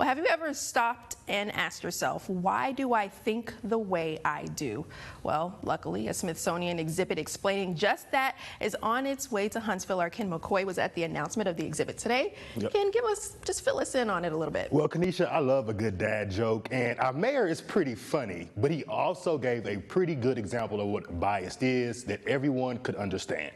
Well, have you ever stopped and asked yourself, why do I think the way I do? Well, luckily, a Smithsonian exhibit explaining just that is on its way to Huntsville. Our Ken McCoy was at the announcement of the exhibit today. Yep. Ken, just fill us in on it a little bit. Well, Kanisha, I love a good dad joke, and our mayor is pretty funny, but he also gave a pretty good example of what bias is that everyone could understand.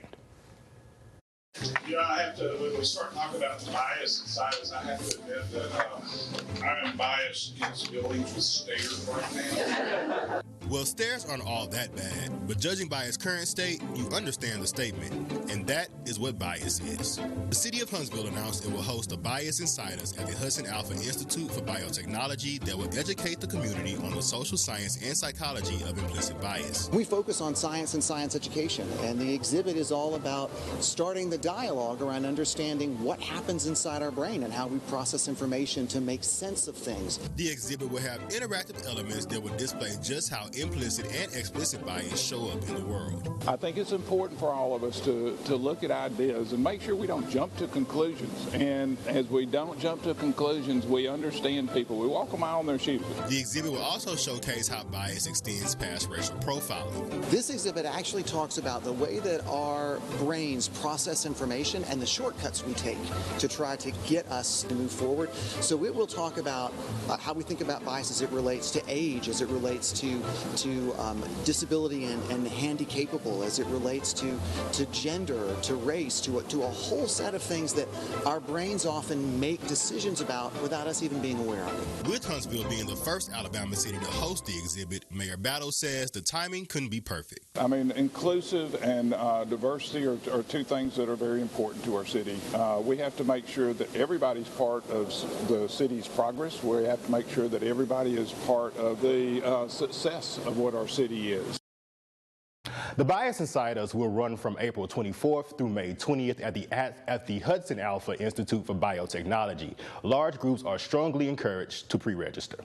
You know, I have to, when we start talking about bias and silence, I have to admit that I am biased against buildings with stairs right now. Well, stairs aren't all that bad, but judging by its current state, you understand the statement, and that is what bias is. The city of Huntsville announced it will host a Bias Inside Us at the Hudson Alpha Institute for Biotechnology that will educate the community on the social science and psychology of implicit bias. We focus on science and science education, and the exhibit is all about starting the dialogue around understanding what happens inside our brain and how we process information to make sense of things. The exhibit will have interactive elements that will display just how implicit and explicit bias show up in the world. I think it's important for all of us to look at ideas and make sure we don't jump to conclusions. And as we don't jump to conclusions, we understand people. We walk a mile in their shoes. The exhibit will also showcase how bias extends past racial profiling. This exhibit actually talks about the way that our brains process information and the shortcuts we take to try to get us to move forward. So it will talk about how we think about bias as it relates to age, as it relates to disability and handy-capable, as it relates to gender, to race, to a whole set of things that our brains often make decisions about without us even being aware of it. With Huntsville being the first Alabama city to host the exhibit, Mayor Battle says the timing couldn't be perfect. I mean, inclusive and diversity are two things that are very important to our city. We have to make sure that everybody's part of the city's progress. We have to make sure that everybody is part of the success of what our city is. The Bias Inside Us will run from April 24th through May 20th at the Hudson Alpha Institute for Biotechnology. Large groups are strongly encouraged to pre-register.